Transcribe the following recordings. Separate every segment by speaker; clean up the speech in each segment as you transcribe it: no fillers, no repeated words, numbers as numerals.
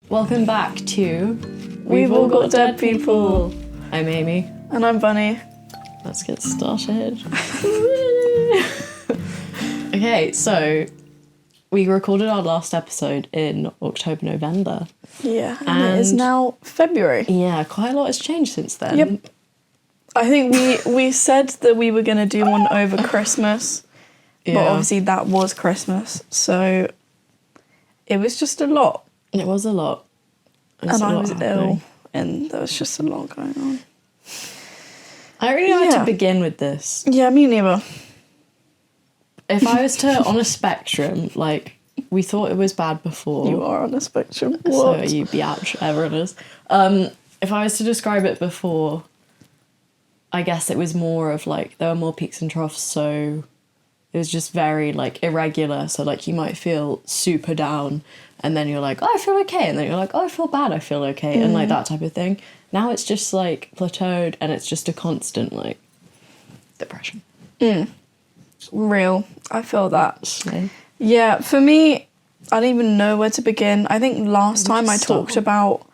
Speaker 1: Welcome back to
Speaker 2: We've All Got Dead People.
Speaker 1: I'm Amy.
Speaker 2: And I'm Bunny.
Speaker 1: Let's get started. Okay, so we recorded our last episode in October, November.
Speaker 2: Yeah, and it is now February.
Speaker 1: Yeah, quite a lot has changed since then.
Speaker 2: Yep. I think we said that we were going to do one over Christmas, but obviously that was Christmas, so it was just a lot.
Speaker 1: It was a lot.
Speaker 2: And I was ill, and there was just a lot going on.
Speaker 1: I don't really know how to begin with this.
Speaker 2: Yeah, me neither.
Speaker 1: If I was to, on a spectrum, like, we thought it was bad before.
Speaker 2: You are on a spectrum. What?
Speaker 1: So you biatch, whatever it is. If I was to describe it before, I guess it was more of, like, there were more peaks and troughs, so it was just very, like, irregular. So, like, you might feel super down, and then you're like, oh, I feel okay. And then you're like, oh, I feel bad, I feel okay. And, like, that type of thing. Now it's just, like, plateaued, and it's just a constant, like, depression.
Speaker 2: Real. I feel that.
Speaker 1: So.
Speaker 2: Yeah, for me, I don't even know where to begin. I think last time I talked about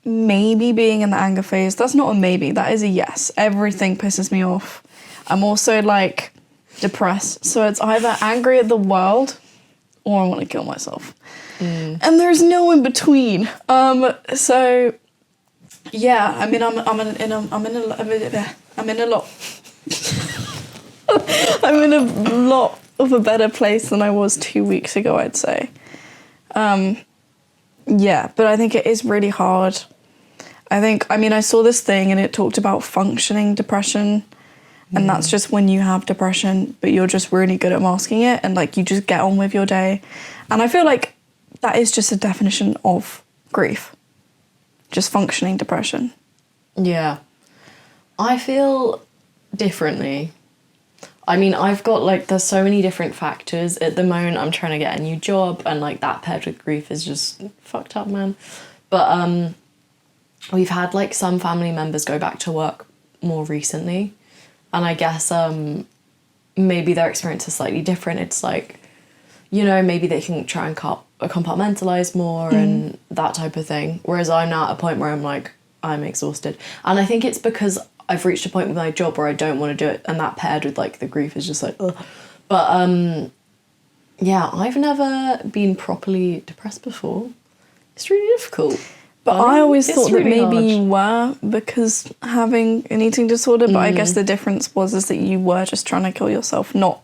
Speaker 2: maybe being in the anger phase. That's not a maybe, that is a yes. Everything pisses me off. I'm also, like, depressed. So it's either angry at the world or I want to kill myself. And there's no in between. So yeah, I mean, I'm in a lot of a better place than I was 2 weeks ago, I'd say. Yeah, but I think it is really hard. I saw this thing and it talked about functioning depression. And that's just when you have depression, but you're just really good at masking it and, like, you just get on with your day. And I feel like that is just a definition of grief. Just functioning depression.
Speaker 1: Yeah. I feel differently. I mean, I've got, like, there's so many different factors. At the moment, I'm trying to get a new job, and, like, that paired with grief is just fucked up, man. But we've had, like, some family members go back to work more recently. And I guess maybe their experience is slightly different. It's like, you know, maybe they can try and compartmentalize more and that type of thing. Whereas I'm now at a point where I'm like, I'm exhausted. And I think it's because I've reached a point with my job where I don't want to do it. And that paired with, like, the grief is just like, ugh. But, yeah, I've never been properly depressed before. It's really difficult.
Speaker 2: But I always thought that maybe you were because having an eating disorder, but I guess the difference was that you were just trying to kill yourself, not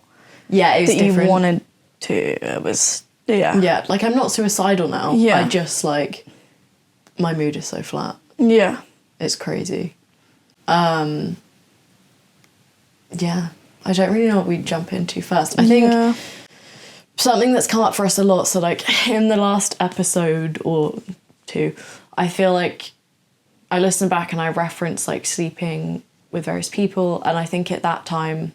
Speaker 1: it was
Speaker 2: that
Speaker 1: different.
Speaker 2: You wanted to. It was, yeah.
Speaker 1: Yeah, like, I'm not suicidal now.
Speaker 2: Yeah.
Speaker 1: I just, like, my mood is so flat.
Speaker 2: Yeah.
Speaker 1: It's crazy. Yeah, I don't really know what we'd jump into first. I think something that's come up for us a lot, so, like, in the last episode or two, I feel like I listened back and I referenced, like, sleeping with various people, and I think at that time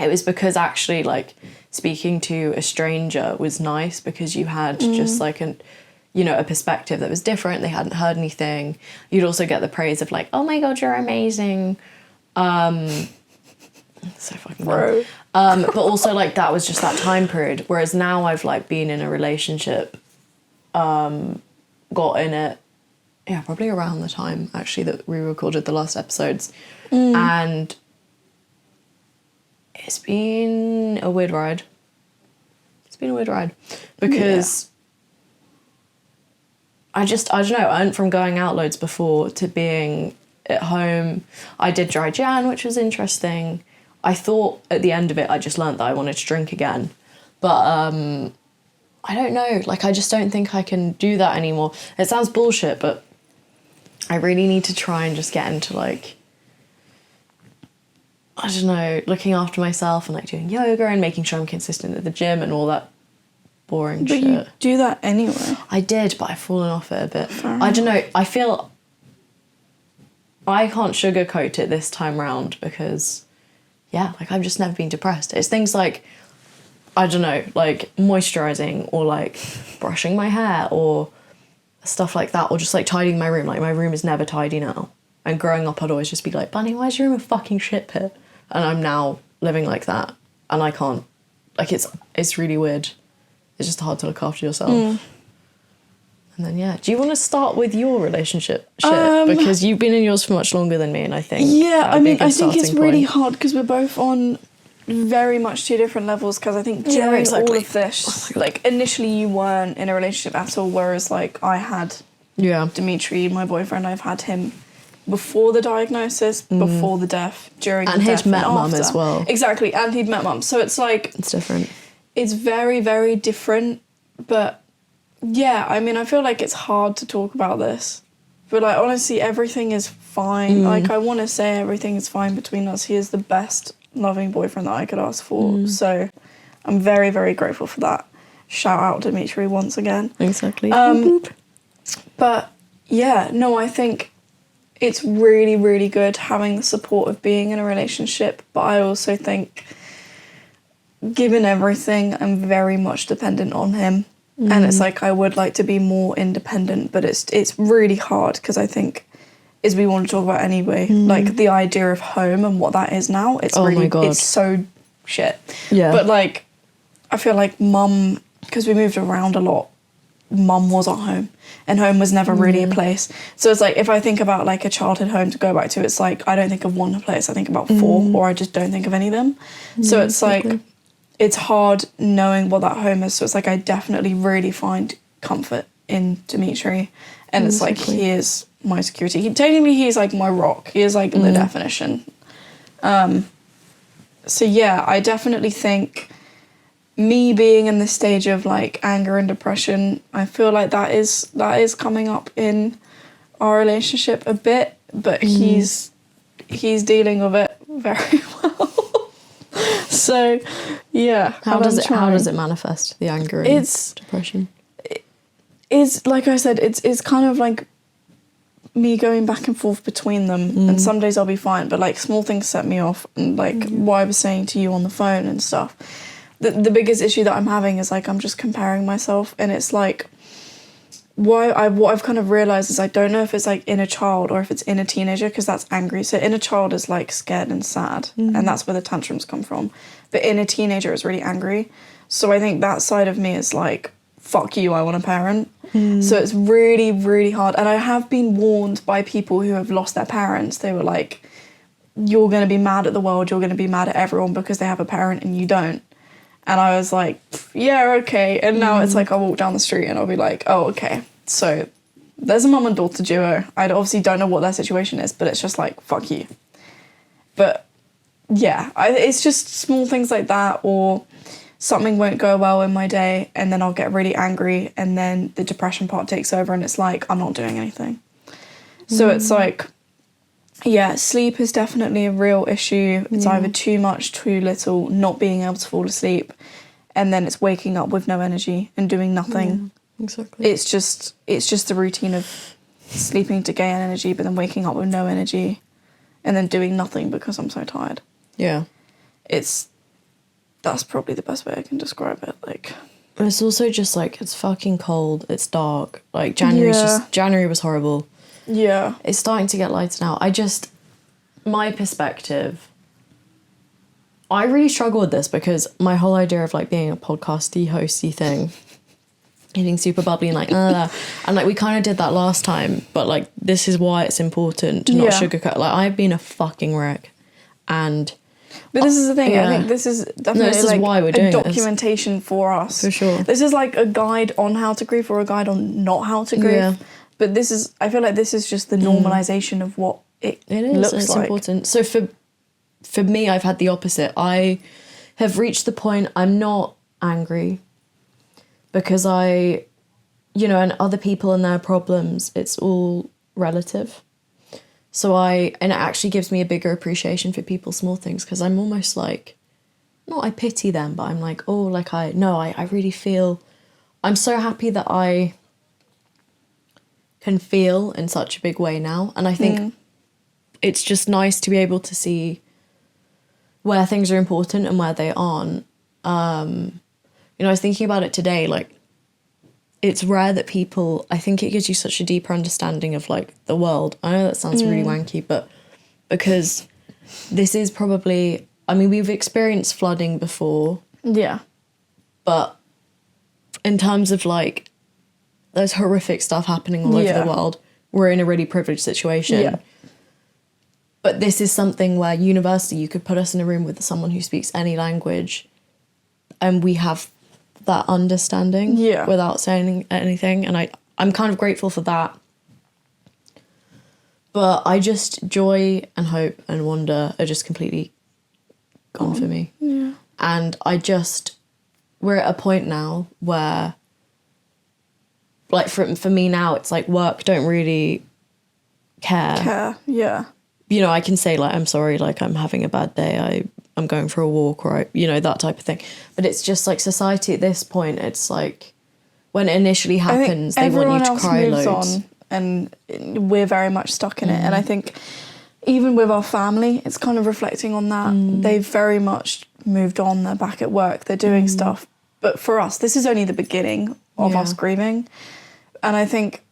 Speaker 1: it was because actually, like, speaking to a stranger was nice because you had just, like, a perspective that was different. They hadn't heard anything. You'd also get the praise of, like, oh my god, you're amazing. So fucking bro. But also, like, that was just that time period, whereas now I've, like, been in a relationship, got in it, probably around the time actually that we recorded the last episodes, and it's been a weird ride. Because I don't know, I went from going out loads before to being at home. I did dry Jan, which was interesting. I thought at the end of it I just learnt that I wanted to drink again, but I don't know, like, I just don't think I can do that anymore. It sounds bullshit, but I really need to try and just get into, like, I don't know, looking after myself and, like, doing yoga and making sure I'm consistent at the gym and all that boring shit.
Speaker 2: But you do that anyway.
Speaker 1: I did, but I've fallen off it a bit. I don't know, I feel I can't sugarcoat it this time round because, yeah, like, I've just never been depressed. It's things like, I don't know, like, moisturising or, like, brushing my hair or stuff like that, or just, like, tidying my room. Like, my room is never tidy now. And growing up, I'd always just be like, Bunny, why is your room a fucking shit pit? And I'm now living like that. And I can't, like, it's really weird. It's just hard to look after yourself. And then, yeah. Do you want to start with your relationship shit? Because you've been in yours for much longer than me, and I think...
Speaker 2: Yeah, I mean, I think it's really
Speaker 1: point.
Speaker 2: hard because we're both on very much two different levels, because I think during all of this, like, initially you weren't in a relationship at all, whereas, like, I had Dimitri, my boyfriend, I've had him before the diagnosis, before the death, during the death,
Speaker 1: and he'd met mum as well.
Speaker 2: Exactly, and he'd met mum. So it's like...
Speaker 1: It's different.
Speaker 2: It's very, very different, but... Yeah, I mean, I feel like it's hard to talk about this. But, like, honestly, everything is fine. Like, I want to say everything is fine between us. He is the best loving boyfriend that I could ask for. So I'm very, very grateful for that. Shout out to Dimitri once again.
Speaker 1: Exactly.
Speaker 2: But, yeah, no, I think it's really, really good having the support of being in a relationship. But I also think, given everything, I'm very much dependent on him. And it's like I would like to be more independent, but it's really hard because I think, as we want to talk about anyway, like the idea of home and what that is now, it's really, it's so shit. Yeah. But like, I feel like mum, because we moved around a lot, mum was our home, and home was never really a place. So it's like, if I think about like a childhood home to go back to, it's like, I don't think of one place, I think about four, or I just don't think of any of them. So it's like... It's hard knowing what that home is. So it's like I definitely really find comfort in Dimitri. And it's like he is my security. Technically he's like my rock. He is like the definition. So yeah, I definitely think me being in this stage of like anger and depression, I feel like that is coming up in our relationship a bit, but he's dealing with it very well. So, yeah.
Speaker 1: How does it manifest, the anger and depression?
Speaker 2: It's like I said, it's kind of like me going back and forth between them, and some days I'll be fine, but like small things set me off, and like what I was saying to you on the phone and stuff. The biggest issue that I'm having is like I'm just comparing myself, and it's like what I've kind of realised is I don't know if it's like inner child or if it's inner teenager, because that's angry. So inner child is like scared and sad, and that's where the tantrums come from. But inner teenager is really angry. So I think that side of me is like, fuck you, I want a parent. So it's really, really hard. And I have been warned by people who have lost their parents. They were like, you're going to be mad at the world, you're going to be mad at everyone because they have a parent and you don't. And I was like, yeah, okay. And now it's like I'll walk down the street and I'll be like, oh, okay. So there's a mum and daughter duo. I obviously don't know what their situation is, but it's just like, fuck you. But yeah, it's just small things like that, or something won't go well in my day and then I'll get really angry and then the depression part takes over and it's like, I'm not doing anything. So it's like, yeah, sleep is definitely a real issue. It's either too much, too little, not being able to fall asleep, and then it's waking up with no energy and doing nothing. Yeah, exactly. It's just the routine of sleeping to gain energy, but then waking up with no energy, and then doing nothing because I'm so tired. Yeah, that's probably the best way I can describe it. Like,
Speaker 1: but it's also just like it's fucking cold. It's dark. Like January was horrible.
Speaker 2: Yeah.
Speaker 1: It's starting to get lighter now. My perspective, I really struggle with this because my whole idea of like being a podcasty, hosty thing, getting super bubbly and like, and like we kind of did that last time, but like this is why it's important to not sugarcoat. Like I've been a fucking wreck, but
Speaker 2: this is the thing. I think this is definitely
Speaker 1: this is why we're doing
Speaker 2: documentation for us.
Speaker 1: For sure.
Speaker 2: This is like a guide on how to grieve or a guide on not how to grieve. Yeah. But I feel like this is just the normalization of what it looks like. It's important.
Speaker 1: So for me, I've had the opposite. I have reached the point I'm not angry because and other people and their problems, it's all relative. So and it actually gives me a bigger appreciation for people's small things because I'm almost like, not I pity them, but I'm like, oh, like I really feel, I'm so happy that I can feel in such a big way now. And I think it's just nice to be able to see where things are important and where they aren't. I was thinking about it today, like, it's rare that people, I think it gives you such a deeper understanding of, like, the world. I know that sounds really wanky, but because this is probably, I mean, we've experienced flooding before.
Speaker 2: Yeah.
Speaker 1: But in terms of, like, there's horrific stuff happening all over the world. We're in a really privileged situation.
Speaker 2: Yeah.
Speaker 1: But this is something where university, you could put us in a room with someone who speaks any language and we have that understanding without saying anything. And I'm kind of grateful for that. But I just, joy and hope and wonder are just completely gone for me.
Speaker 2: Yeah.
Speaker 1: And we're at a point now where, like, for me now, it's like work don't really care.
Speaker 2: Yeah.
Speaker 1: You know, I can say, like, I'm sorry, like, I'm having a bad day, I'm going for a walk, or, you know, that type of thing. But it's just, like, society at this point, it's like, when it initially happens, they want you to cry loads.
Speaker 2: And we're very much stuck in it. And I think even with our family, it's kind of reflecting on that. They've very much moved on. They're back at work. They're doing stuff. But for us, this is only the beginning of us grieving. And I think,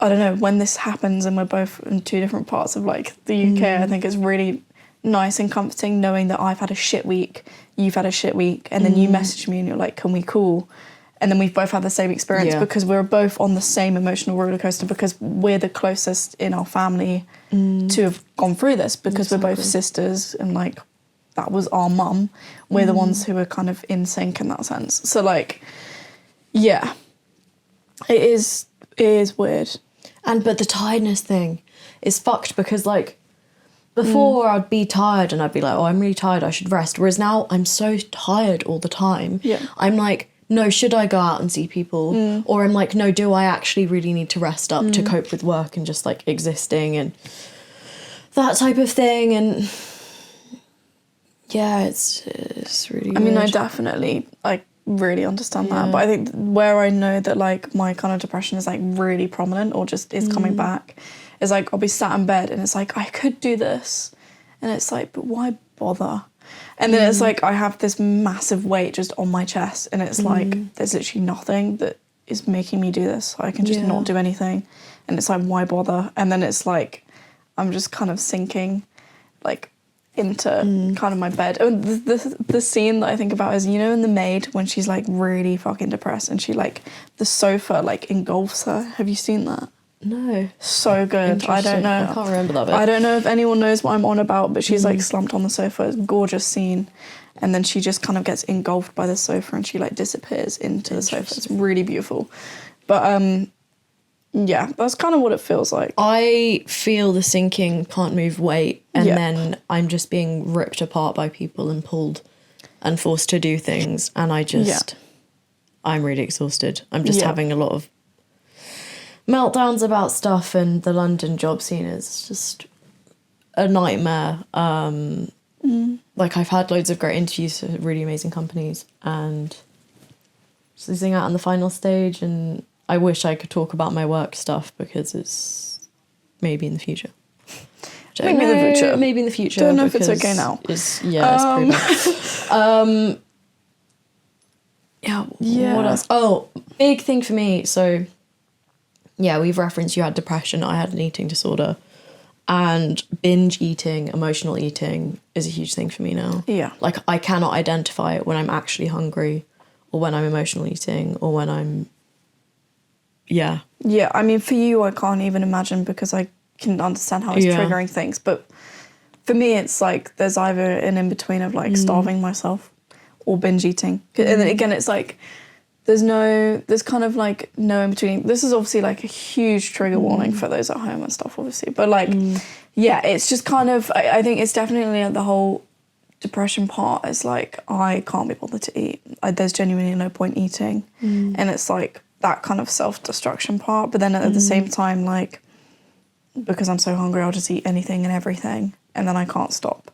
Speaker 2: I don't know, when this happens and we're both in two different parts of, like, the UK, I think it's really nice and comforting knowing that I've had a shit week, you've had a shit week, and then you message me and you're like, can we call? And then we've both had the same experience because we're both on the same emotional roller coaster because we're the closest in our family to have gone through this because we're both sisters and, like, that was our mum. We're the ones who are kind of in sync in that sense. So, like, yeah, it is weird.
Speaker 1: But the tiredness thing is fucked because, like, before I'd be tired and I'd be like, oh, I'm really tired, I should rest. Whereas now I'm so tired all the time.
Speaker 2: Yeah.
Speaker 1: I'm like, no, should I go out and see people? Or I'm like, no, do I actually really need to rest up to cope with work and just, like, existing and that type of thing? And yeah, it's really weird.
Speaker 2: I mean, I definitely, like, really understand that. But I think where I know that, like, my kind of depression is, like, really prominent or just is coming back is, like, I'll be sat in bed and it's like, I could do this. And it's like, but why bother? And then it's like I have this massive weight just on my chest and it's like there's literally nothing that is making me do this. I can just not do anything. And it's like, why bother? And then it's like I'm just kind of sinking, like, into kind of my bed. Oh, the scene that I think about is, you know, in The Maid when she's, like, really fucking depressed and she, like, the sofa, like, engulfs her. Have you seen that?
Speaker 1: No.
Speaker 2: So good. I don't know.
Speaker 1: I can't remember that bit.
Speaker 2: I don't know if anyone knows what I'm on about, but she's like slumped on the sofa. It's a gorgeous scene. And then she just kind of gets engulfed by the sofa and she, like, disappears into the sofa. It's really beautiful. But yeah, that's kind of what it feels like.
Speaker 1: I feel the sinking, can't move weight, and then I'm just being ripped apart by people and pulled and forced to do things. And I just, I'm really exhausted. I'm just having a lot of meltdowns about stuff, and the London job scene is just a nightmare. Like, I've had loads of great interviews for really amazing companies and just losing out on the final stage, and I wish I could talk about my work stuff because it's maybe in the future.
Speaker 2: Maybe in the future.
Speaker 1: Maybe in the future.
Speaker 2: Don't know if it's okay now.
Speaker 1: It's pretty bad. What else? Oh, big thing for me. So, yeah, we've referenced you had depression. I had an eating disorder. And binge eating, emotional eating is a huge thing for me now.
Speaker 2: Yeah.
Speaker 1: Like, I cannot identify it when I'm actually hungry or when I'm emotional eating or when I'm... Yeah.
Speaker 2: Yeah, I mean, for you, I can't even imagine because I can understand how it's triggering things. But for me, it's like there's either an in-between of, like, starving myself or binge eating. And then again, it's like there's kind of, like, no in-between. This is obviously, like, a huge trigger warning for those at home and stuff, obviously. But, like, yeah, it's just kind of, I think it's definitely the whole depression part is, like, I can't be bothered to eat. There's genuinely no point eating. And it's, like, that kind of self-destruction part, but then at the same time, like, because I'm so hungry, I'll just eat anything and everything, and then I can't stop,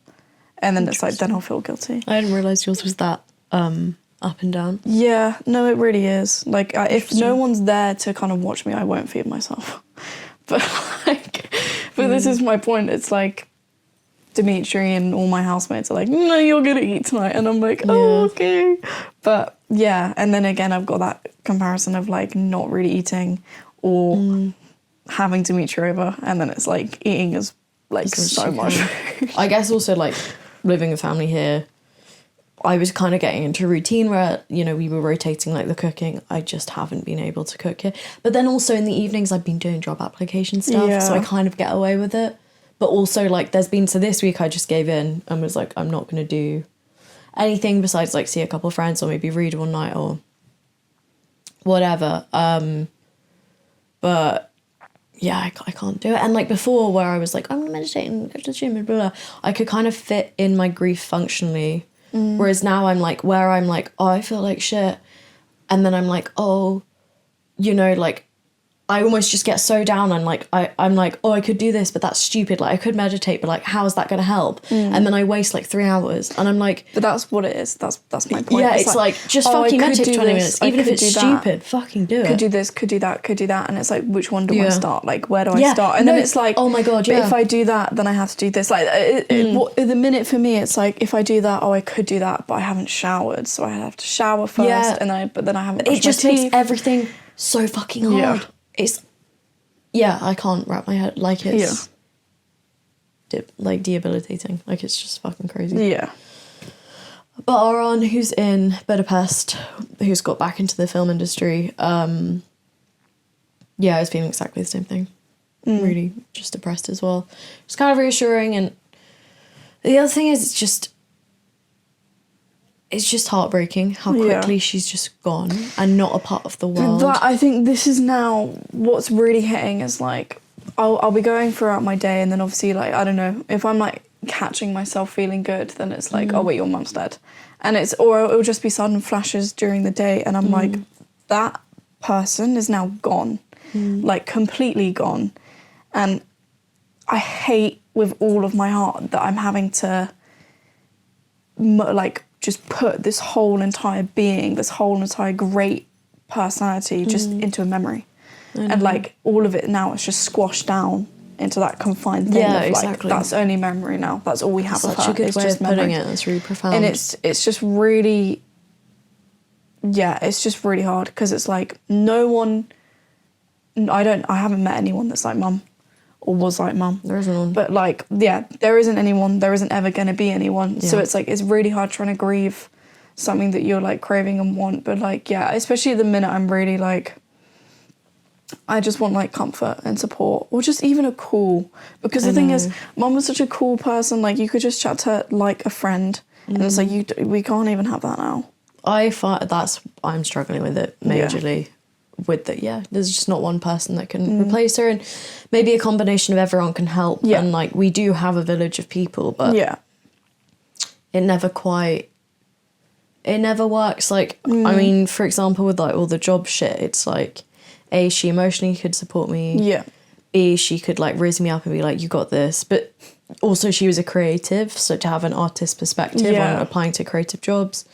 Speaker 2: and then it's like, then I'll feel guilty.
Speaker 1: I didn't realise yours was that up and down.
Speaker 2: Yeah, no, it really is. Like, if no one's there to kind of watch me, I won't feed myself. But, like, this is my point. It's like Dimitri and all my housemates are like, no, you're gonna eat tonight, and I'm like, oh, okay. But yeah, and then again, I've got that comparison of, like, not really eating or having Dimitri over, and then it's like eating is, like, so much.
Speaker 1: I guess also, like, living with family here, I was kind of getting into a routine where, you know, we were rotating like the cooking. I just haven't been able to cook it. But then also in the evenings, I've been doing job application stuff. So I kind of get away with it. But also like so this week I just gave in and was like, I'm not going to do anything besides like see a couple of friends or maybe read one night or whatever. But yeah, I can't do it. And like before where I was like, I'm going to meditate and go to the gym and blah, blah, I could kind of fit in my grief functionally. Whereas now I'm like, where I'm like, oh, I feel like shit. And then I'm like, oh, you know, like, I almost just get so down and like, I'm like, oh, I could do this, but that's stupid. Like, I could meditate, but like, how is that going to help? And then I waste like 3 hours and I'm like...
Speaker 2: But that's what it is. That's my point.
Speaker 1: Yeah, it's like just fucking meditate for 20 minutes. Even if it's stupid, fucking do it.
Speaker 2: Could do this, could do that, could do that. And it's like, which one do I start? Like, where do I start? And then it's like...
Speaker 1: Oh my God,
Speaker 2: But if I do that, then I have to do this. Like, the minute for me, it's like, if I do that, oh, I could do that, but I haven't showered. So I have to shower first but then I haven't brushed
Speaker 1: It just
Speaker 2: my
Speaker 1: makes
Speaker 2: teeth.
Speaker 1: everything so fucking hard.
Speaker 2: Yeah.
Speaker 1: It's... Yeah, I can't wrap my head, like it's like debilitating, like it's just fucking crazy.
Speaker 2: Yeah.
Speaker 1: But Aron, who's in Budapest, who's got back into the film industry, I was feeling exactly the same thing. Really just depressed as well. It's kind of reassuring, and the other thing is it's just heartbreaking how quickly she's just gone and not a part of the world.
Speaker 2: That, I think this is now what's really hitting is like I'll be going throughout my day and then obviously like I don't know if I'm like catching myself feeling good then it's like oh wait your mum's dead and or it'll just be sudden flashes during the day and I'm like that person is now gone like completely gone and I hate with all of my heart that I'm having to like just put this whole entire being, this whole entire great personality just into a memory. And like all of it now is just squashed down into that confined thing of like that's only memory now. That's all we have of her.
Speaker 1: Such a good way of putting it. It's really profound.
Speaker 2: And it's just really it's just really hard because it's like no one I haven't met anyone that's like mum. Or was like mum.
Speaker 1: There isn't one.
Speaker 2: But like, there isn't anyone. There isn't ever going to be anyone. Yeah. So it's like, it's really hard trying to grieve something that you're like craving and want. But like, especially at the minute, I'm really like, I just want like comfort and support or just even a call. Because the thing is, mum was such a cool person. Like you could just chat to her like a friend. And it's like, we can't even have that now.
Speaker 1: I'm struggling with it majorly. Yeah. With that, there's just not one person that can replace her, and maybe a combination of everyone can help. And like we do have a village of people, but it never works. Like I mean, for example, with like all the job shit, it's like A, she emotionally could support me. B, she could like raise me up and be like, you got this. But also she was a creative, so to have an artist perspective on applying to creative jobs.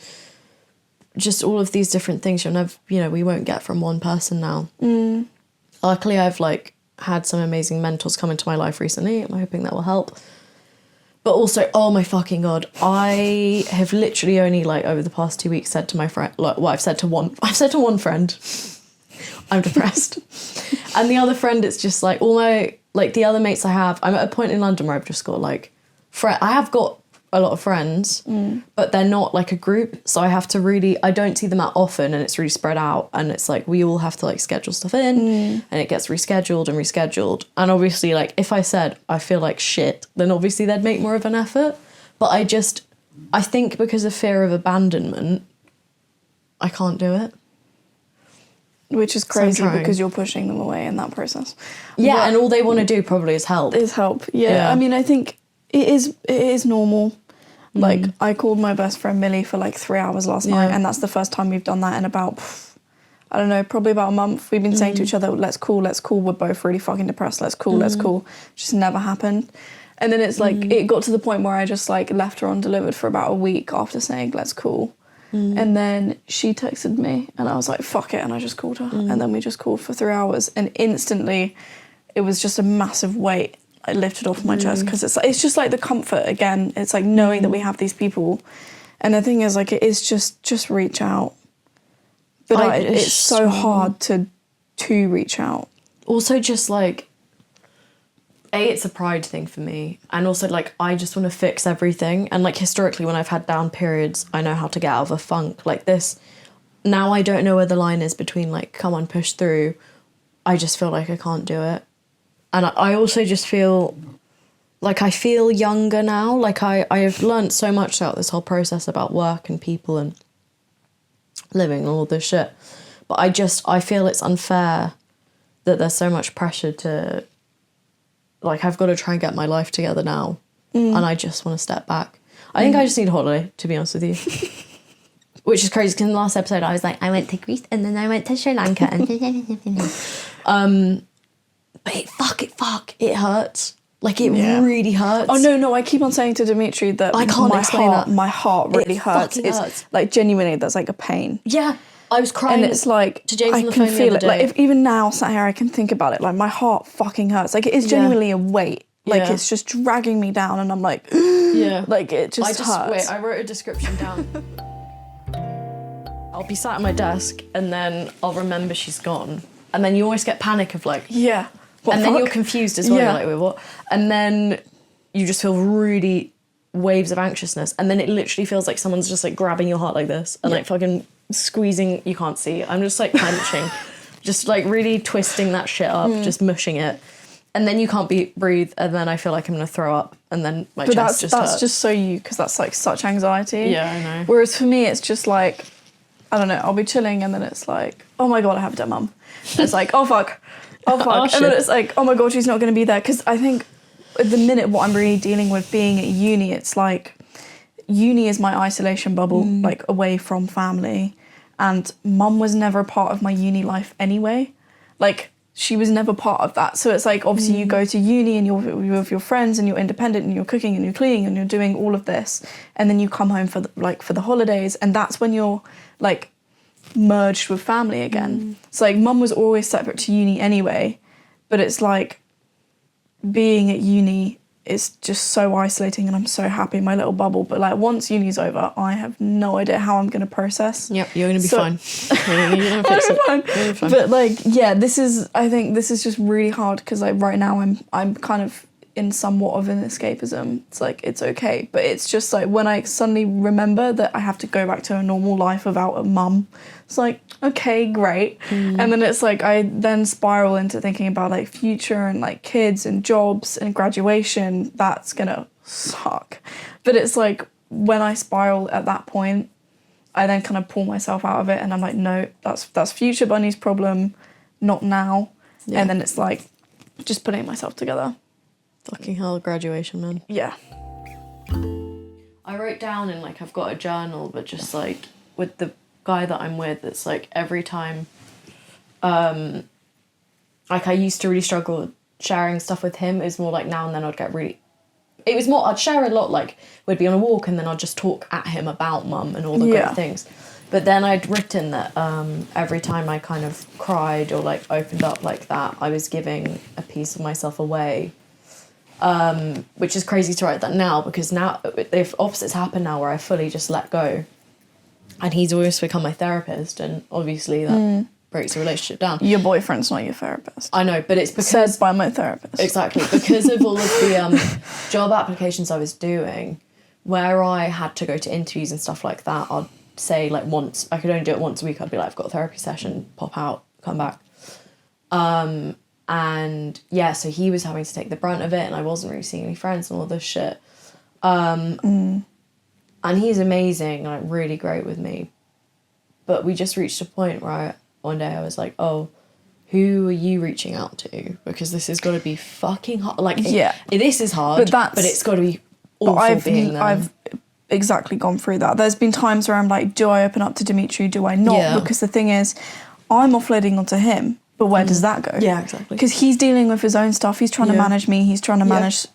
Speaker 1: Just all of these different things you'll never, we won't get from one person now. Luckily, I've like had some amazing mentors come into my life recently. I'm hoping that will help. But also, oh my fucking God, I have literally only like over the past 2 weeks said to my friend, like, well, I've said to one friend, I'm depressed. And the other friend, it's just like all my, like the other mates I have, I'm at a point in London where I've just got like, I have got a lot of friends, but they're not like a group, so I don't see them that often, and it's really spread out, and it's like we all have to like schedule stuff in, and it gets rescheduled, and obviously like if I said I feel like shit, then obviously they'd make more of an effort, but I think because of fear of abandonment I can't do it,
Speaker 2: which is crazy because you're pushing them away in that process.
Speaker 1: And all they want to do probably is help.
Speaker 2: I mean, I think it is normal. Like, I called my best friend Millie for like 3 hours last night, and that's the first time we've done that in about, I don't know, probably about a month. We've been saying to each other, let's call, we're both really fucking depressed, let's call. Just never happened. And then it's like, it got to the point where I just like left her undelivered for about a week after saying, let's call. And then she texted me, and I was like, fuck it, and I just called her. And then we just called for 3 hours, and instantly it was just a massive weight I lifted off my chest, because it's just like the comfort again. It's like knowing that we have these people, and the thing is like it is just reach out, but it's so hard to reach out.
Speaker 1: Also, just like it's a pride thing for me, and also like I just want to fix everything, and like historically when I've had down periods I know how to get out of a funk like this. Now I don't know where the line is between like come on push through, I just feel like I can't do it. And I also just feel like I feel younger now, like I have learnt so much throughout this whole process about work and people and living and all this shit, but I feel it's unfair that there's so much pressure to, like, I've got to try and get my life together now, and I just want to step back. I think I just need a holiday, to be honest with you. Which is crazy, because in the last episode I was like, I went to Greece and then I went to Sri Lanka and but it hurts. Like, it really hurts.
Speaker 2: Oh, no, I keep on saying to Dimitri that
Speaker 1: I can't explain that.
Speaker 2: My heart really hurts.
Speaker 1: It hurts.
Speaker 2: Like, genuinely, there's like a pain.
Speaker 1: Yeah, I was crying.
Speaker 2: And it's like,
Speaker 1: to James
Speaker 2: I
Speaker 1: on the
Speaker 2: can
Speaker 1: phone
Speaker 2: feel
Speaker 1: the
Speaker 2: it.
Speaker 1: other day.
Speaker 2: Like, if even now, sat here, I can think about it. Like, my heart fucking hurts. Like, it is genuinely a weight. Like, it's just dragging me down, and I'm like, like, it just hurts.
Speaker 1: Wait, I wrote a description down. I'll be sat at my desk, and then I'll remember she's gone. And then you always get panic of like...
Speaker 2: Yeah.
Speaker 1: Then you're confused as well. You're like, wait, what? And then you just feel really waves of anxiousness. And then it literally feels like someone's just like grabbing your heart like this and like fucking squeezing. You can't see. I'm just like clenching, just like really twisting that shit up, just mushing it. And then you can't breathe. And then I feel like I'm going to throw up. And then my chest just hurts.
Speaker 2: That's just so you, because that's like such anxiety.
Speaker 1: Yeah, I know.
Speaker 2: Whereas for me, it's just like, I don't know, I'll be chilling and then it's like, oh my God, I have a dead mum. It's like, oh fuck. Oh fuck.
Speaker 1: Oh,
Speaker 2: and then it's like, oh my God, she's not going to be there. Because I think at the minute what I'm really dealing with being at uni, it's like uni is my isolation bubble, like away from family. And mum was never a part of my uni life anyway. Like, she was never part of that. So it's like, obviously you go to uni and you're with your friends and you're independent and you're cooking and you're cleaning and you're doing all of this. And then you come home for the holidays, and that's when you're like merged with family again. So like mum was always separate to uni anyway, but it's like being at uni is just so isolating, and I'm so happy in my little bubble. But like once uni's over, I have no idea how I'm gonna process.
Speaker 1: Yep, you're gonna be fine. You're gonna fix it.
Speaker 2: Fine.
Speaker 1: You're fine.
Speaker 2: But like, yeah, I think this is just really hard, because like right now I'm kind of in somewhat of an escapism. It's like, it's okay, but it's just like when I suddenly remember that I have to go back to a normal life without a mum, it's like, okay, great. And then it's like I then spiral into thinking about like future and like kids and jobs and graduation. That's gonna suck. But it's like when I spiral at that point, I then kind of pull myself out of it, and I'm like, no, that's future Bunny's problem, not now. And then it's like just putting myself together.
Speaker 1: Fucking hell, graduation, man.
Speaker 2: Yeah.
Speaker 1: I wrote down in like, I've got a journal, but just like with the guy that I'm with, it's like every time, like I used to really struggle with sharing stuff with him. It was more like now and then I'd share a lot, like we'd be on a walk and then I'd just talk at him about mum and all the great things. But then I'd written that every time I kind of cried or like opened up like that, I was giving a piece of myself away. Which is crazy to write that now, because now the opposites happen now, where I fully just let go, and he's always become my therapist, and obviously that breaks the relationship down.
Speaker 2: Your boyfriend's not your therapist.
Speaker 1: I know, but it's because
Speaker 2: said by my therapist.
Speaker 1: Exactly, because of all of the job applications I was doing, where I had to go to interviews and stuff like that. I'd say like once, I could only do it once a week. I'd be like, I've got a therapy session, pop out, come back. And yeah, so he was having to take the brunt of it, and I wasn't really seeing any friends and all this shit. And he's amazing, like really great with me. But we just reached a point where one day I was like, oh, who are you reaching out to? Because this has got to be fucking hard. Like, this is hard, but it's got to be awful being there.
Speaker 2: I've exactly gone through that. There's been times where I'm like, do I open up to Dimitri? Do I not? Yeah. Because the thing is, I'm offloading onto him. But where does that go?
Speaker 1: Yeah, exactly.
Speaker 2: Because he's dealing with his own stuff. He's trying to manage me. He's trying to manage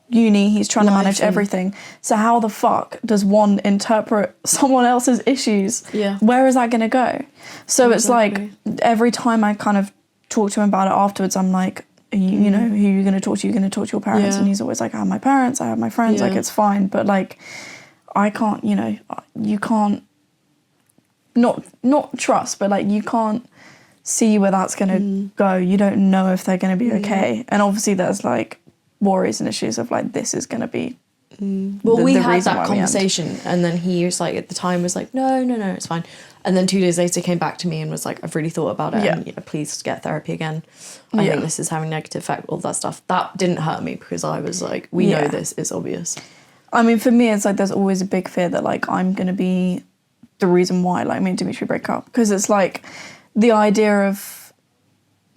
Speaker 2: uni. He's trying to manage everything. So how the fuck does one interpret someone else's issues?
Speaker 1: Yeah.
Speaker 2: Where is that going to go? So it's like every time I kind of talk to him about it afterwards, I'm like, you know, who are you going to talk to? You're going to talk to your parents. And he's always like, I have my parents. I have my friends. Like, it's fine. But like, I can't, you know, you can't, not trust, but like you can't see where that's going to go. You don't know if they're going to be okay. And obviously there's like worries and issues of like, this is going to be
Speaker 1: Well,
Speaker 2: the
Speaker 1: we had
Speaker 2: reason
Speaker 1: that
Speaker 2: why we end.
Speaker 1: conversation, and then he was like, at the time, was like, no, it's fine. And then 2 days later, came back to me and was like, I've really thought about it,
Speaker 2: Yeah.
Speaker 1: and please get therapy again. I think this is having negative effect. All that stuff that didn't hurt me because I was like, we know this is obvious.
Speaker 2: I mean, for me, it's like there's always a big fear that like I'm gonna be the reason why like me and Dimitri break up, because it's like the idea of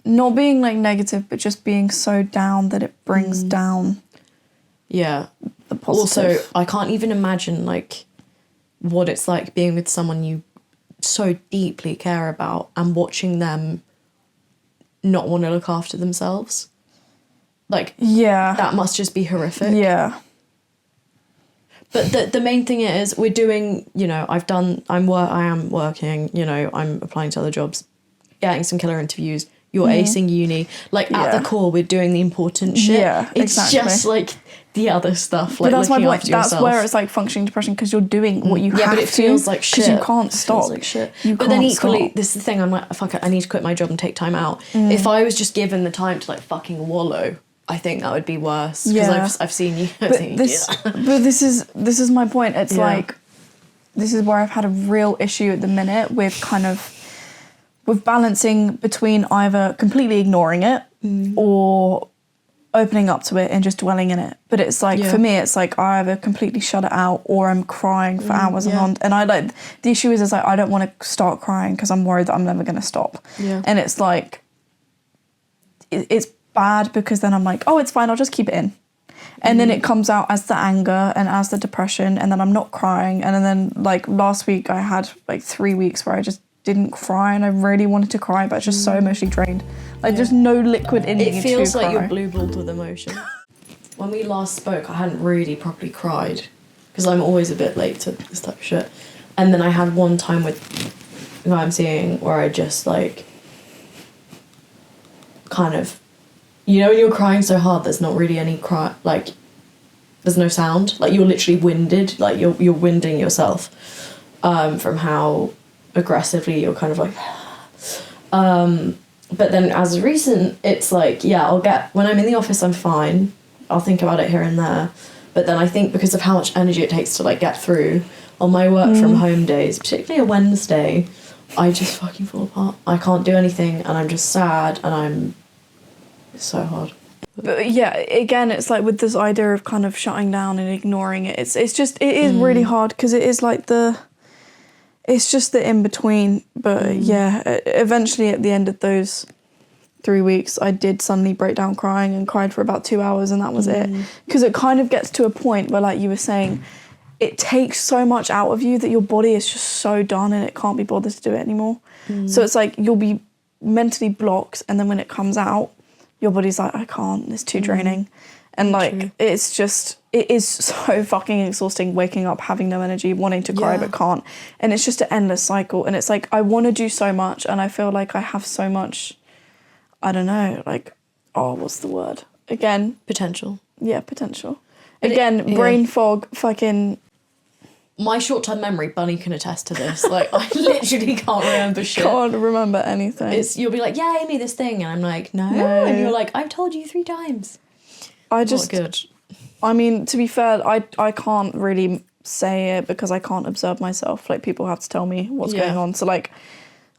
Speaker 2: not being like negative, but just being so down that it brings down.
Speaker 1: Yeah.
Speaker 2: The positive.
Speaker 1: Also, I can't even imagine like what it's like being with someone you so deeply care about and watching them not want to look after themselves. Like, that must just be horrific.
Speaker 2: Yeah.
Speaker 1: But the main thing is we're doing, you know, I am working, you know, I'm applying to other jobs, getting some killer interviews. You're acing uni. Like, at the core, we're doing the important shit.
Speaker 2: Yeah,
Speaker 1: it's just like the other stuff, like
Speaker 2: but that's
Speaker 1: looking
Speaker 2: my point.
Speaker 1: after
Speaker 2: That's
Speaker 1: yourself.
Speaker 2: where it's like functioning depression, because you're doing what you have to.
Speaker 1: Yeah, but it feels like shit.
Speaker 2: Because you can't stop.
Speaker 1: It feels like shit.
Speaker 2: You
Speaker 1: but
Speaker 2: can't
Speaker 1: then equally,
Speaker 2: stop.
Speaker 1: this is the thing, I'm like, fuck it, I need to quit my job and take time out. If I was just given the time to like fucking wallow, I think that would be worse. Because I've seen you.
Speaker 2: But this is my point. It's like, this is where I've had a real issue at the minute with kind of with balancing between either completely ignoring it or opening up to it and just dwelling in it. But it's like, for me, it's like I either completely shut it out or I'm crying for hours on. And I like, the issue is like I don't want to start crying because I'm worried that I'm never going to stop. And it's like, it's bad because then I'm like, oh, it's fine, I'll just keep it in. And then it comes out as the anger and as the depression, and then I'm not crying. And then like last week I had like 3 weeks where I just didn't cry, and I really wanted to cry, but just so emotionally drained. Like there's no liquid in me to cry.
Speaker 1: It feels like you're blueballed with emotion. When we last spoke, I hadn't really properly cried because I'm always a bit late to this type of shit. And then I had one time with who I'm seeing where I just like kind of, you know, when you're crying so hard, there's not really any cry, like there's no sound. Like you're literally winded, like you're winding yourself from how aggressively you're kind of like but then as recent it's like when I'm in the office I'm fine, I'll think about it here and there, but then I think because of how much energy it takes to like get through on my work from home days, particularly a Wednesday, I just fucking fall apart. I can't do anything and I'm just sad and it's so hard.
Speaker 2: But yeah, again, it's like with this idea of kind of shutting down and ignoring it, it is really hard because it is like it's just the in-between. But eventually at the end of those 3 weeks, I did suddenly break down crying and cried for about 2 hours, and that was it. Because it kind of gets to a point where, like you were saying, it takes so much out of you that your body is just so done and it can't be bothered to do it anymore. So it's like you'll be mentally blocked, and then when it comes out, your body's like, I can't, it's too draining. And like, it's just, it is so fucking exhausting waking up, having no energy, wanting to cry but can't. And it's just an endless cycle. And it's like, I want to do so much and I feel like I have so much, I don't know, like, what's the word? Again.
Speaker 1: Potential.
Speaker 2: Yeah, potential. Again, brain fog, fucking...
Speaker 1: My short-term memory, Bunny can attest to this. Like, I literally can't remember shit.
Speaker 2: Can't remember anything.
Speaker 1: You'll be like, yeah, Amy, this thing. And I'm like, no. And you're like, I've told you 3 times. Not good.
Speaker 2: I mean, to be fair, I can't really say it because I can't observe myself. Like, people have to tell me what's going on. So, like,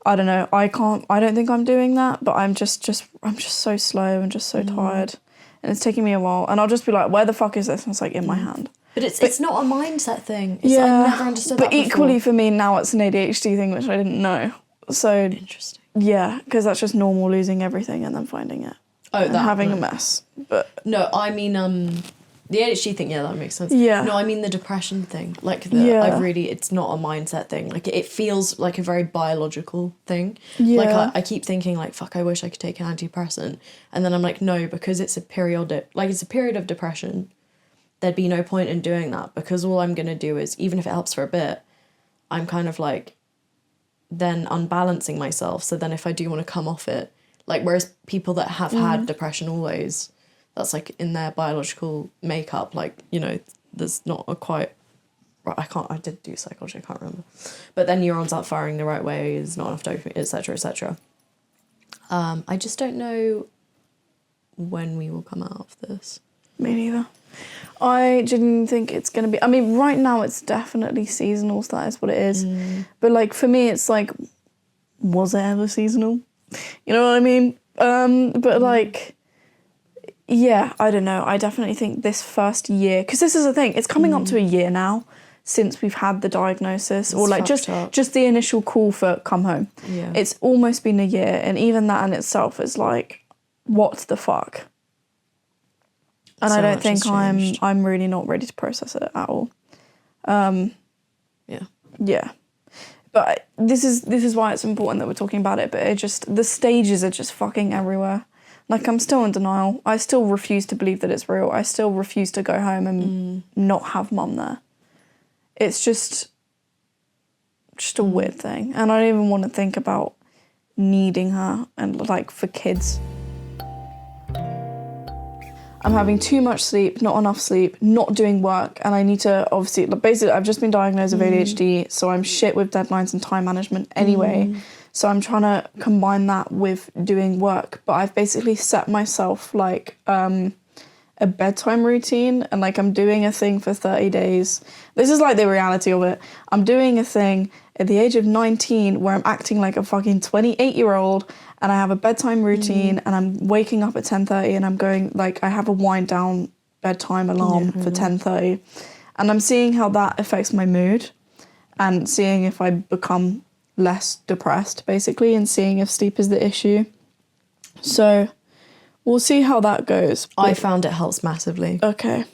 Speaker 2: I don't know. I don't think I'm doing that, but I'm just so slow and just so tired. And it's taking me a while. And I'll just be like, where the fuck is this? And it's like in my hand. But it's not a mindset thing. I've never understood that before. But equally for me now it's an ADHD thing, which I didn't know. So interesting. Yeah, because that's just normal, losing everything and then finding it. And having a mess. But no, I mean the ADHD thing, that makes sense. Yeah. No, I mean the depression thing. Like it's not a mindset thing. Like it feels like a very biological thing. Yeah. Like I keep thinking like, fuck, I wish I could take an antidepressant. And then I'm like, no, because it's a period of depression. There'd be no point in doing that because all I'm going to do is, even if it helps for a bit, I'm kind of like then unbalancing myself. So then if I do want to come off it, like whereas people that have had depression always, that's like in their biological makeup, like, you know, there's not a quite, right, I did do psychology, I can't remember. But then neurons aren't firing the right way, there's not enough dopamine, etc., etc. I just don't know when we will come out of this. Me neither. I genuinely think it's going to be... I mean, right now it's definitely seasonal, so that is what it is. But, like, for me, it's like, was it ever seasonal? You know what I mean? But, like, yeah, I don't know. I definitely think this first year... Because this is the thing. It's coming up to a year now since we've had the diagnosis. Or, like, just the initial call for come home.
Speaker 1: Yeah.
Speaker 2: It's almost been a year. And even that in itself is, like, what the fuck? And I don't think I'm really not ready to process it at all. Yeah. But this is why it's important that we're talking about it. But the stages are just fucking everywhere. Like, I'm still in denial. I still refuse to believe that it's real. I still refuse to go home and not have mum there. It's just a weird thing. And I don't even want to think about needing her and, like, for kids. I'm having too much sleep, not enough sleep, not doing work, and I need to, obviously, basically, I've just been diagnosed with ADHD, so I'm shit with deadlines and time management anyway, so I'm trying to combine that with doing work, but I've basically set myself, like, a bedtime routine, and, like, I'm doing a thing for 30 days. This is, like, the reality of it. I'm doing a thing at the age of 19 where I'm acting like a fucking 28-year-old, and I have a bedtime routine, and I'm waking up at 10:30, and I'm going, like, I have a wind down bedtime alarm for 10:30, and I'm seeing how that affects my mood, and seeing if I become less depressed, basically, and seeing if sleep is the issue. So we'll see how that goes.
Speaker 1: I found it helps massively.
Speaker 2: Okay.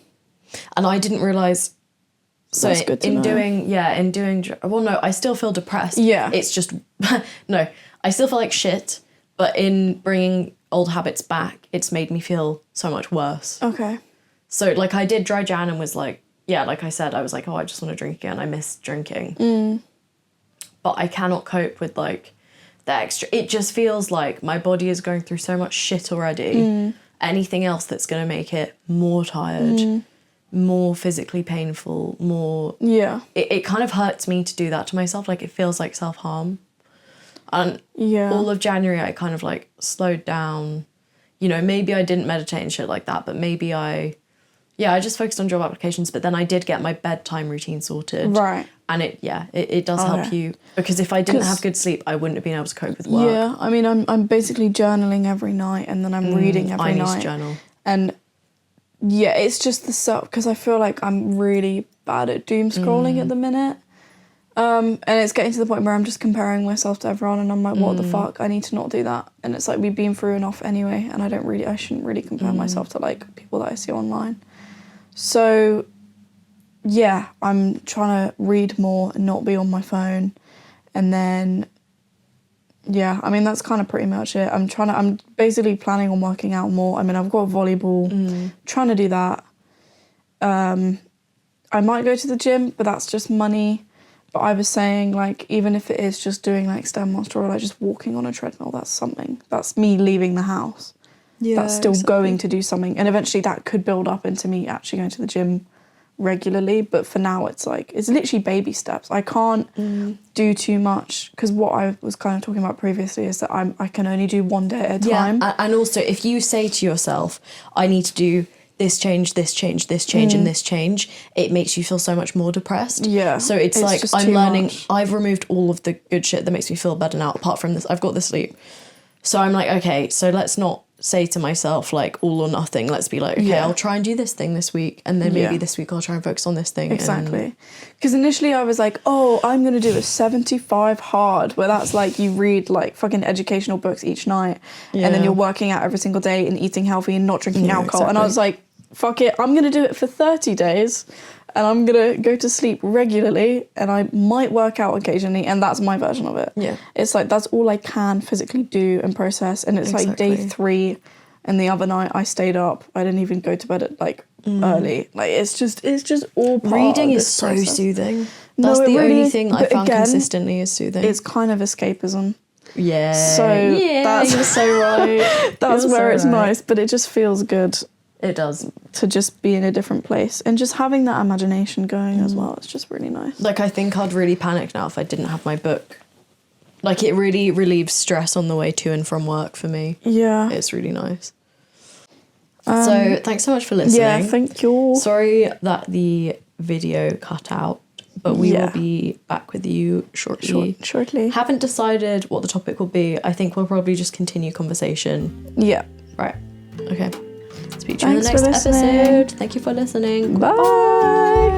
Speaker 1: And I didn't realise... So
Speaker 2: that's good to know.
Speaker 1: Well, no, I still feel depressed.
Speaker 2: Yeah.
Speaker 1: It's just... No, I still feel like shit. But in bringing old habits back, it's made me feel so much worse.
Speaker 2: Okay.
Speaker 1: So, like, I did dry Jan and was like, yeah, like I said, I was like, oh, I just want to drink again. I miss drinking. But I cannot cope with, like, the extra... It just feels like my body is going through so much shit already. Anything else that's going to make it more tired, more physically painful, more...
Speaker 2: Yeah.
Speaker 1: It kind of hurts me to do that to myself. Like, it feels like self-harm. And all of January, I kind of, like, slowed down. You know, maybe I didn't meditate and shit like that, but maybe I just focused on job applications, but then I did get my bedtime routine sorted.
Speaker 2: Right.
Speaker 1: And it does help you. Because if I didn't have good sleep, I wouldn't have been able to cope with work.
Speaker 2: Yeah, I mean, I'm basically journaling every night, and then I'm reading every night.
Speaker 1: I need to journal.
Speaker 2: And, yeah, it's just the stuff, because I feel like I'm really bad at doom scrolling at the minute. And it's getting to the point where I'm just comparing myself to everyone, and I'm like, what the fuck? I need to not do that. And it's like, we've been through enough anyway, and I shouldn't really compare myself to, like, people that I see online. So, yeah, I'm trying to read more and not be on my phone. And then, yeah, I mean, that's kind of pretty much it. I'm basically planning on working out more. I mean, I've got volleyball, trying to do that. I might go to the gym, but that's just money. But I was saying, like, even if it is just doing, like, Stairmaster or, like, just walking on a treadmill, that's something. That's me leaving the house. Yeah, that's still going to do something. And eventually that could build up into me actually going to the gym regularly. But for now, it's, like, it's literally baby steps. I can't do too much. Because what I was kind of talking about previously is that I can only do one day at a time.
Speaker 1: Yeah, and also, if you say to yourself, I need to do this change, this change, this change, and this change, it makes you feel so much more depressed.
Speaker 2: Yeah.
Speaker 1: So it's like, I'm learning, I've removed all of the good shit that makes me feel better now, apart from this, I've got the sleep. So I'm like, okay, so let's not say to myself, like, all or nothing. Let's be like, okay, I'll try and do this thing this week, and then maybe this week I'll try and focus on this thing.
Speaker 2: Exactly. Because initially I was like, oh, I'm going to do a 75 hard, where that's like you read, like, fucking educational books each night, and then you're working out every single day and eating healthy and not drinking alcohol. And I was like, fuck it, I'm going to do it for 30 days, and I'm going to go to sleep regularly, and I might work out occasionally, and that's my version of it. Yeah. It's like, that's all I can physically do and process, and it's like day 3, and the other night I stayed up. I didn't even go to bed at, like, early. Like, it's just all part
Speaker 1: Reading
Speaker 2: of
Speaker 1: is so
Speaker 2: process.
Speaker 1: Soothing. That's the only thing I found consistently is soothing.
Speaker 2: It's kind of escapism.
Speaker 1: Yeah.
Speaker 2: So that's
Speaker 1: you're so right.
Speaker 2: That's where it's nice, but it just feels good.
Speaker 1: It does.
Speaker 2: To just be in a different place and just having that imagination going as well. It's just really nice.
Speaker 1: Like, I think I'd really panic now if I didn't have my book. Like, it really relieves stress on the way to and from work for me.
Speaker 2: Yeah.
Speaker 1: It's really nice. So thanks so much for listening.
Speaker 2: Yeah, thank you.
Speaker 1: Sorry that the video cut out, but we
Speaker 2: Yeah.
Speaker 1: will be back with you shortly.
Speaker 2: Shortly.
Speaker 1: Haven't decided what the topic will be. I think we'll probably just continue conversation.
Speaker 2: Yeah.
Speaker 1: Right. Okay. Speak to you in the
Speaker 2: Thanks for
Speaker 1: next
Speaker 2: listening.
Speaker 1: episode. Thank you for listening.
Speaker 2: Bye.